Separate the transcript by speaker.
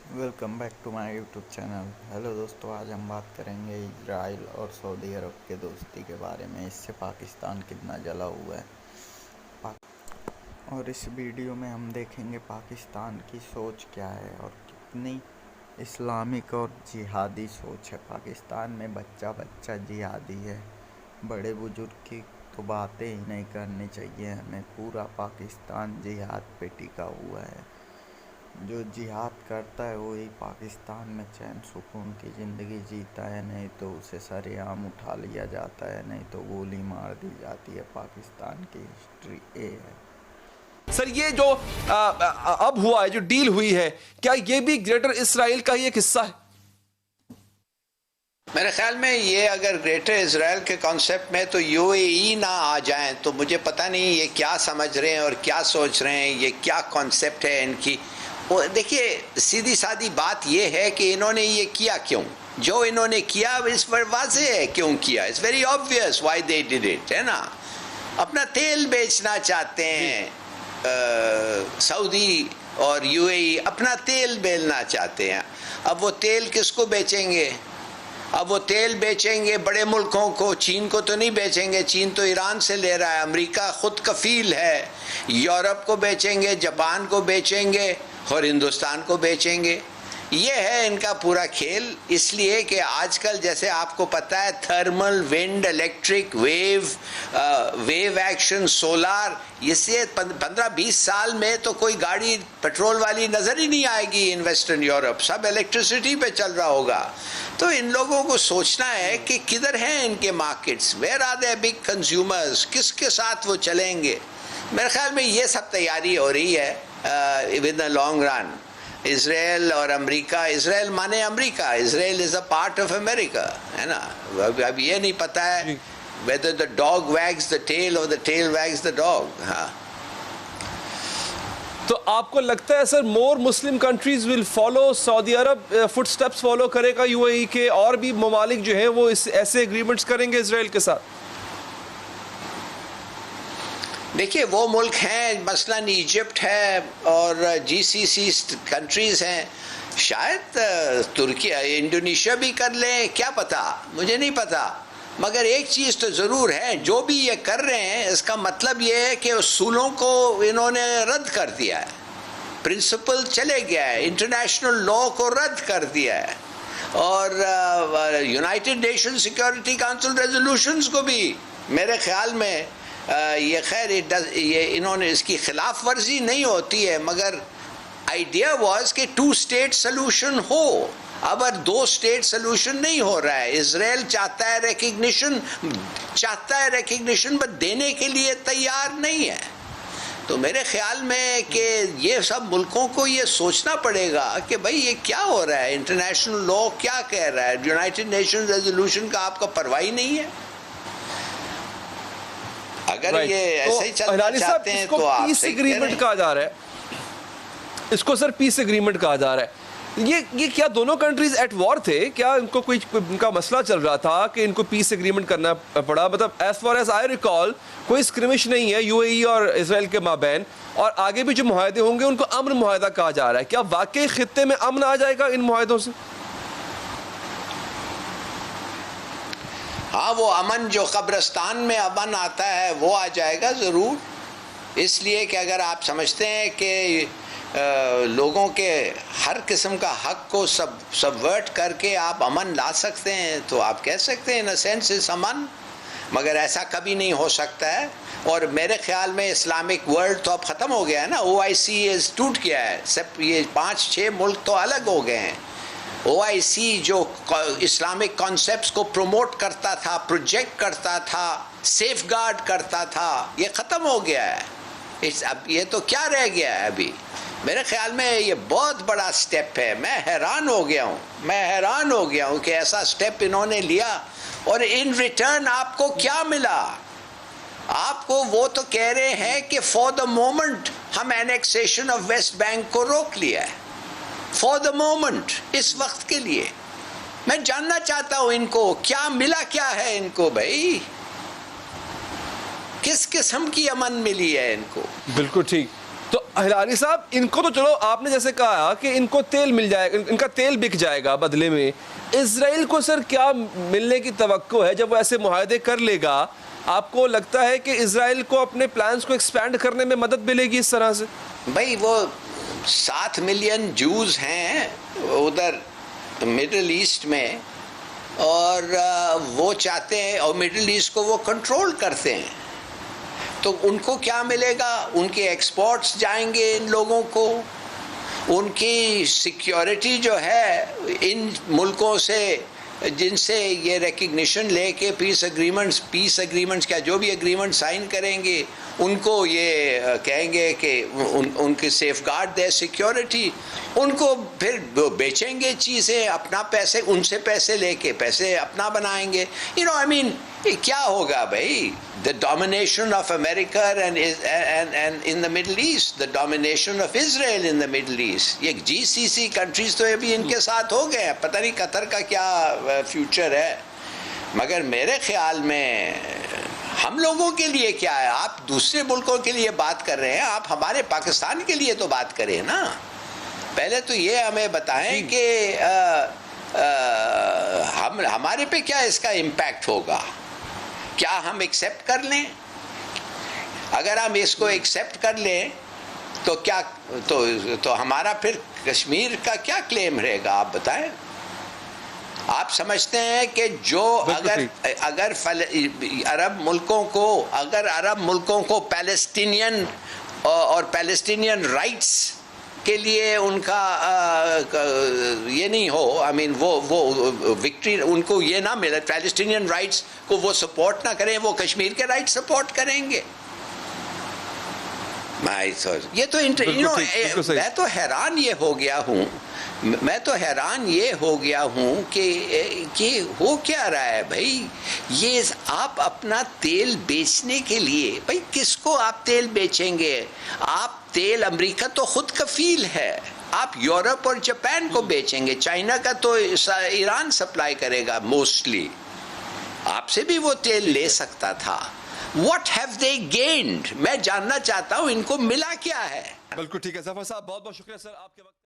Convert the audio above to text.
Speaker 1: Welcome back to my YouTube channel. Hello दोस्तों, आज हम बात करेंगे इजराइल और सऊदी अरब के दोस्ती के बारे में। इससे पाकिस्तान कितना जला हुआ है और इस वीडियो में हम देखेंगे पाकिस्तान की सोच क्या है और कितनी इस्लामिक और जिहादी सोच है। पाकिस्तान में बच्चा बच्चा जिहादी है। बड़े बुजुर्ग की तो बातें ही नहीं करनी चाहिए हमें। पूरा पाकिस्तान जिहाद पे टिका हुआ है। जो जिहाद करता है वही पाकिस्तान में चैन सुकून की ज़िंदगी जीता है, नहीं तो उसे सरेआम उठा लिया जाता है, नहीं तो गोली मार दी जाती है। पाकिस्तान की हिस्ट्री ये है।
Speaker 2: सर, ये जो अब हुआ है, जो डील हुई है, क्या ये भी ग्रेटर इसराइल का ही एक हिस्सा है?
Speaker 3: मेरे ख्याल में ये अगर ग्रेटर इजराइल के कॉन्सेप्ट में तो यूएई ना आ जाएं तो मुझे पता नहीं ये क्या समझ रहे हैं और क्या सोच रहे हैं, ये क्या कॉन्सेप्ट है इनकी। वो देखिए, सीधी सादी बात ये है कि इन्होंने ये किया क्यों, जो इन्होंने किया इस पर वाज़ेह है क्यों किया। It's very obvious why they did it, है ना। अपना तेल बेचना चाहते हैं सऊदी और यूएई, अपना तेल बेचना चाहते हैं। अब वो तेल किसको बेचेंगे? अब वो तेल बेचेंगे बड़े मुल्कों को, चीन को तो नहीं बेचेंगे। चीन तो ईरान से ले रहा है, अमेरिका खुद कफील है। यूरोप को बेचेंगे, जापान को बेचेंगे और हिंदुस्तान को बेचेंगे। ये है इनका पूरा खेल। इसलिए कि आजकल जैसे आपको पता है thermal, wind, electric, wave action, solar, इससे 15-20 साल में तो कोई गाड़ी पेट्रोल वाली नज़र ही नहीं आएगी इन वेस्टर्न यूरोप। सब इलेक्ट्रिसिटी पे चल रहा होगा। तो इन लोगों को सोचना है कि किधर हैं इनके markets, where are they big consumers, किसके साथ वो चलेंगे। मेरे ख्याल में ये सब तैयारी हो रही है with the long run. Israel और अमेरिका, इसराइल माने America, Israel is a part of America, है ना। अब ये नहीं पता है whether the dog wags the tail or the tail wags the dog। हाँ,
Speaker 2: तो आपको लगता है sir more Muslim countries will follow, Saudi Arab footsteps follow करेगा यूएई के, और भी ममालिक जो हैं वो ऐसे एग्रीमेंट्स करेंगे इसराइल के साथ?
Speaker 3: देखिए, वो मुल्क हैं, मसलन इजिप्ट है और जीसीसी कंट्रीज हैं। शायद तुर्की, इंडोनेशिया भी कर लें, क्या पता, मुझे नहीं पता। मगर एक चीज़ तो ज़रूर है, जो भी ये कर रहे हैं इसका मतलब ये है कि उसूलों को इन्होंने रद्द कर दिया है। प्रिंसिपल चले गया है, इंटरनेशनल लॉ को रद्द कर दिया है और United nation security council resolutions को भी मेरे ख्याल में ये खैर ये इन्होंने इसकी खिलाफ वर्जी नहीं होती है, मगर आइडिया वाज कि 2 स्टेट सोल्यूशन हो। अब 2 स्टेट सोल्यूशन नहीं हो रहा है। इजराइल चाहता है रिकग्निशन बट देने के लिए तैयार नहीं है। तो मेरे ख्याल में कि ये सब मुल्कों को ये सोचना पड़ेगा कि भाई ये क्या हो रहा है, इंटरनेशनल लॉ क्या कह रहा है, यूनाइटेड नेशन रेजोल्यूशन का आपका परवाह ही नहीं है। अगर ये ऐसे ही चलना चाहते हैं तो आप
Speaker 2: पीस एग्रीमेंट कहा जा रहा है, इसको सर पीस एग्रीमेंट कहा जा रहा है। ये क्या दोनों कंट्रीज एट वॉर थे? क्या इनको कोई इनका मसला चल रहा था कि इनको पीस एग्रीमेंट करना पड़ा? मतलब as far as I recall कोई स्क्रिमिश नहीं है यूएई और इजराइल के माबैन, और आगे भी जो मुआहदे होंगे उनको अमन मुआहदा कहा जा रहा है। क्या वाकई खित्ते में अमन आ जाएगा इन मुआहदों से?
Speaker 3: हाँ, वो अमन जो कब्रिस्तान में अमन आता है वो आ जाएगा ज़रूर। इसलिए कि अगर आप समझते हैं कि लोगों के हर किस्म का हक को सबवर्ट करके आप अमन ला सकते हैं तो आप कह सकते हैं इन अ सेंस इस अमन, मगर ऐसा कभी नहीं हो सकता है। और मेरे ख्याल में इस्लामिक वर्ल्ड तो अब ख़त्म हो गया है ना, OIC टूट गया है। सब ये 5-6 मुल्क तो अलग हो गए हैं। OIC जो इस्लामिक कॉन्सेप्ट्स को प्रमोट करता था, प्रोजेक्ट करता था, सेफगार्ड करता था, ये ख़त्म हो गया है। अब ये तो क्या रह गया है अभी? मेरे ख्याल में ये बहुत बड़ा स्टेप है। मैं हैरान हो गया हूँ कि ऐसा स्टेप इन्होंने लिया और इन रिटर्न आपको क्या मिला? आपको वो तो कह रहे हैं कि फॉर द मोमेंट हम एनेक्सेशन ऑफ वेस्ट बैंक को रोक लिया है, फॉर द मोमेंट, इस वक्त के लिए। मैं जानना चाहता हूं इनको क्या मिला, क्या है इनको भाई, किस किस्म की अमन मिली है इनको?
Speaker 2: बिल्कुल ठीक। تو ہلاری صاحب ان کو تو چلو آپ نے جیسے کہا کہ ان کو تیل مل جائے گا, ان کا تیل بک جائے گا بدلے میں, اسرائیل کو سر کیا ملنے کی توقع ہے جب وہ ایسے معاہدے کر لے گا؟ آپ کو لگتا ہے کہ اسرائیل کو اپنے پلانز کو ایکسپینڈ کرنے میں مدد ملے گی اس طرح سے؟
Speaker 3: بھائی وہ 7 ملین جوز ہیں ادھر مڈل ایسٹ میں, اور وہ چاہتے ہیں, اور مڈل ایسٹ کو وہ کنٹرول کرتے ہیں, تو ان کو کیا ملے گا؟ ان کے ایکسپورٹس جائیں گے ان لوگوں کو, ان کی سیکیورٹی جو ہے ان ملکوں سے جن سے یہ ریکگنیشن لے کے پیس اگریمنٹس کیا جو بھی اگریمنٹ سائن کریں گے, ان کو یہ کہیں گے کہ ان کی سیف گارڈ دے سیکیورٹی, ان کو پھر بیچیں گے چیزیں, اپنا پیسے ان سے پیسے لے کے پیسے اپنا بنائیں گے. آئی مین کیا ہوگا بھائی؟ the domination of America and in the Middle East, the domination of Israel in the Middle East. یہ GCC countries تو ابھی ان کے ساتھ ہو گئے ہیں, پتہ نہیں قطر کا کیا فیوچر ہے, مگر میرے خیال میں ہم لوگوں کے لیے کیا ہے؟ آپ دوسرے ملکوں کے لیے بات کر رہے ہیں, آپ ہمارے پاکستان کے لیے تو بات کریں نا. پہلے تو یہ ہمیں بتائیں کہ ہمارے پہ کیا اس کا امپیکٹ ہوگا, کیا ہم ایکسیپٹ کر لیں؟ اگر ہم اس کو ایکسیپٹ کر لیں تو کیا تو ہمارا پھر کشمیر کا کیا کلیم رہے گا؟ آپ بتائیں. آپ سمجھتے ہیں کہ جو اگر عرب ملکوں کو پیلسٹینین اور پیلسٹینین رائٹس کے لیے ان کا یہ نہیں ہو, آئی مین وہ وکٹری ان کو یہ نہ ملے, پیلسٹینین رائٹس کو وہ سپورٹ نہ کریں, وہ کشمیر کے رائٹ سپورٹ کریں گے؟ یہ تو میں تو حیران یہ ہو گیا ہوں کہ ہو کیا رہا ہے بھائی. یہ آپ اپنا تیل بیچنے کے لیے, بھائی کس کو آپ تیل بیچیں گے؟ آپ تیل, امریکہ تو خود کفیل ہے, آپ یورپ اور جاپان کو بیچیں گے, چائنا کا تو ایران سپلائی کرے گا موسٹلی, آپ سے بھی وہ تیل لے سکتا تھا. What have they gained? میں جاننا چاہتا ہوں ان کو ملا کیا ہے.
Speaker 2: بالکل ٹھیک ہے ظفر صاحب, بہت بہت شکریہ سر آپ کے وقت.